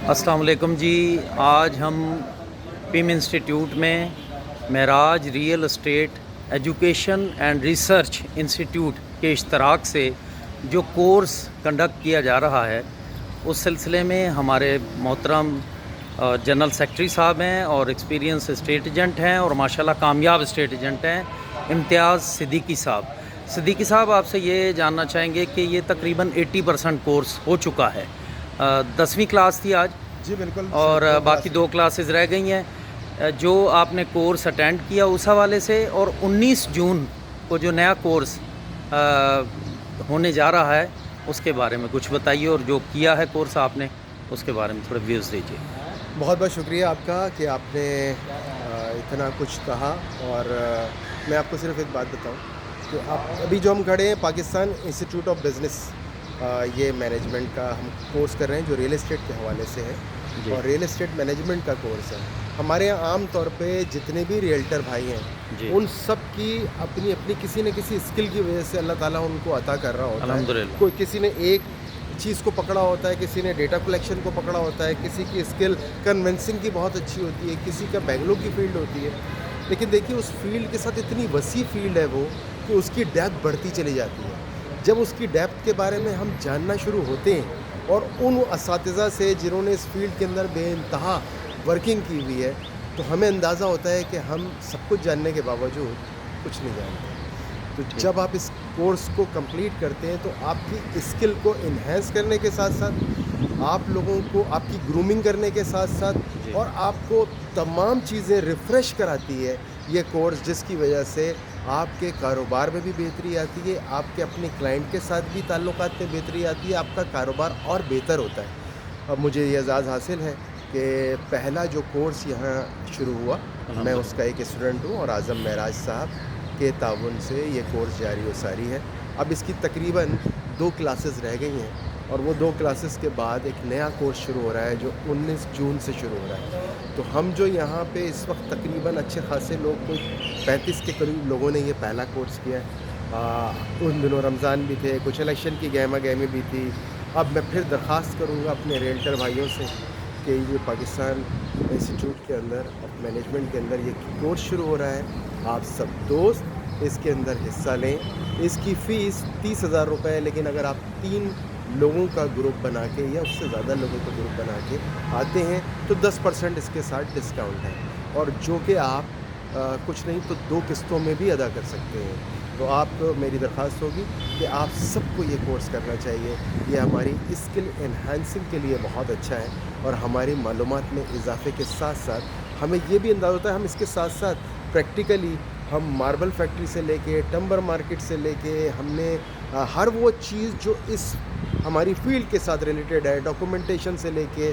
السلام علیکم جی. آج ہم پیم انسٹیٹیوٹ میں Meraj real estate education and research institute کے اشتراک سے جو کورس کنڈکٹ کیا جا رہا ہے اس سلسلے میں ہمارے محترم جنرل سیکرٹری صاحب ہیں اور ایکسپیرینس اسٹیٹ ایجنٹ ہیں اور ماشاءاللہ کامیاب اسٹیٹ ایجنٹ ہیں امتیاز صدیقی صاحب. صدیقی صاحب آپ سے یہ جاننا چاہیں گے کہ یہ تقریباً 80% کورس ہو چکا ہے. 10ویں کلاس تھی آج جی بالکل, اور باقی 2 کلاسز رہ گئی ہیں. جو آپ نے کورس اٹینڈ کیا اس حوالے سے اور 19 جون کو جو نیا کورس ہونے جا رہا ہے اس کے بارے میں کچھ بتائیے, اور جو کیا ہے کورس آپ نے اس کے بارے میں تھوڑے ویوز دیجیے. بہت بہت شکریہ آپ کا کہ آپ نے اتنا کچھ کہا. اور میں آپ کو صرف ایک بات بتاؤں کہ ابھی جو ہم کھڑے ہیں پاکستان انسٹیٹیوٹ آف بزنس, یہ مینجمنٹ کا ہم کورس کر رہے ہیں جو ریئل اسٹیٹ کے حوالے سے ہے جی. اور ریئل اسٹیٹ مینجمنٹ کا کورس ہے. ہمارے یہاں عام طور پہ جتنے بھی ریئلٹر بھائی ہیں جی ان سب کی اپنی اپنی کسی نہ کسی اسکل کی وجہ سے اللہ تعالیٰ ان کو عطا کر رہا ہوتا ہے. الحمدللہ. کوئی کسی نے ایک چیز کو پکڑا ہوتا ہے, کسی نے ڈیٹا کلیکشن کو پکڑا ہوتا ہے, کسی کی اسکل کنونسنگ کی بہت اچھی ہوتی ہے, کسی کا بینگلور کی فیلڈ ہوتی ہے. لیکن دیکھیے اس فیلڈ کے ساتھ اتنی وسیع فیلڈ ہے وہ کہ اس کی ڈیپتھ بڑھتی چلی جاتی ہے. جب اس کی ڈیپتھ کے بارے میں ہم جاننا شروع ہوتے ہیں اور ان اساتذہ سے جنہوں نے اس فیلڈ کے اندر بے انتہا ورکنگ کی ہوئی ہے, تو ہمیں اندازہ ہوتا ہے کہ ہم سب کچھ جاننے کے باوجود کچھ نہیں جانتے. تو جب آپ اس کورس کو کمپلیٹ کرتے ہیں تو آپ کی اسکل کو انہینس کرنے کے ساتھ ساتھ آپ لوگوں کو آپ کی گرومنگ کرنے کے ساتھ ساتھ اور آپ کو تمام چیزیں ریفریش کراتی ہے یہ کورس, جس کی وجہ سے آپ کے کاروبار میں بھی بہتری آتی ہے, آپ کے اپنے کلائنٹ کے ساتھ بھی تعلقات میں بہتری آتی ہے, آپ کا کاروبار اور بہتر ہوتا ہے. اب مجھے یہ اعزاز حاصل ہے کہ پہلا جو کورس یہاں شروع ہوا میں اس کا ایک اسٹوڈنٹ ہوں اور اعظم معراج صاحب کے تعاون سے یہ کورس جاری و ساری ہے. اب اس کی تقریباً 2 کلاسز رہ گئی ہیں اور وہ 2 کلاسز کے بعد ایک نیا کورس شروع ہو رہا ہے جو 19 جون سے شروع ہو رہا ہے. تو ہم جو یہاں پہ اس وقت تقریباً اچھے خاصے لوگ, کوئی 35 کے قریب لوگوں نے یہ پہلا کورس کیا ہے. ان دنوں رمضان بھی تھے, کچھ الیکشن کی گہما گہمی بھی تھی. اب میں پھر درخواست کروں گا اپنے ریئلٹر بھائیوں سے کہ یہ پاکستان انسٹیٹیوٹ کے اندر مینجمنٹ کے اندر یہ کورس شروع ہو رہا ہے, آپ سب دوست اس کے اندر حصہ لیں. اس کی فیس 30,000 روپے ہے, لیکن اگر آپ 3 لوگوں کا گروپ بنا کے یا اس سے زیادہ لوگوں کا گروپ بنا کے آتے ہیں تو 10% اس کے ساتھ ڈسکاؤنٹ ہے, اور جو کہ آپ کچھ نہیں تو 2 قسطوں میں بھی ادا کر سکتے ہیں. تو آپ کو میری درخواست ہوگی کہ آپ سب کو یہ کورس کرنا چاہیے. یہ ہماری اسکل انہینسنگ کے لیے بہت اچھا ہے اور ہماری معلومات میں اضافے کے ساتھ ساتھ ہمیں یہ بھی اندازہ ہوتا ہے, ہم اس کے ساتھ ساتھ پریکٹیکلی ہم ماربل فیکٹری سے لے کے ٹمبر مارکیٹ سے لے کے ہم نے ہر وہ چیز جو اس ہماری فیلڈ کے ساتھ ریلیٹڈ ہے, ڈاکومنٹیشن سے لے کے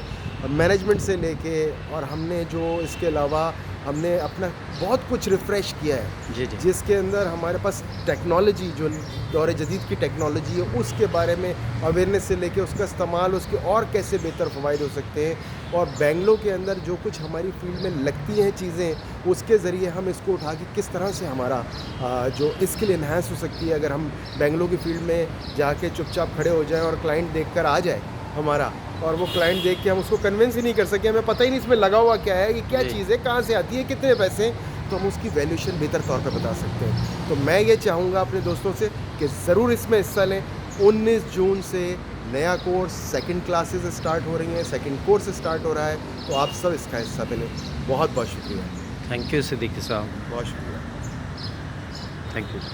مینجمنٹ سے لے کے, اور ہم نے جو اس کے علاوہ ہم نے اپنا بہت کچھ ریفریش کیا ہے. جی جی. جس کے اندر ہمارے پاس ٹیکنالوجی جو دور جدید کی ٹیکنالوجی ہے اس کے بارے میں اویئرنیس سے لے کے اس کا استعمال, اس کے اور کیسے بہتر فوائد ہو سکتے ہیں, اور بینگلور کے اندر جو کچھ ہماری فیلڈ میں لگتی ہیں چیزیں اس کے ذریعے ہم اس کو اٹھا کے کس طرح سے ہمارا جو اسکل انہینس ہو سکتی ہے. اگر ہم بینگلور کی فیلڈ میں جا کے چپ چاپ کھڑے ہو جائیں اور کلائنٹ دیکھ کر آ جائے ہمارا, اور وہ کلائنٹ دیکھ کے ہم اس کو کنونس ہی نہیں کر سکے, ہمیں پتہ ہی نہیں اس میں لگا ہوا کیا ہے, یہ کیا چیز ہے, کہاں سے آتی ہے, کتنے پیسے, تو ہم اس کی ویلیوشن بہتر طور پہ بتا سکتے ہیں. تو میں یہ چاہوں گا اپنے دوستوں سے کہ ضرور اس میں حصہ لیں. 19 جون سے نیا کورس سیکنڈ کلاسز اسٹارٹ ہو رہی ہیں, سیکنڈ کورس اسٹارٹ ہو رہا ہے, تو آپ سب اس کا حصہ ملیں. بہت بہت شکریہ. تھینک یو صدیقی صاحب. بہت شکریہ. Thank you.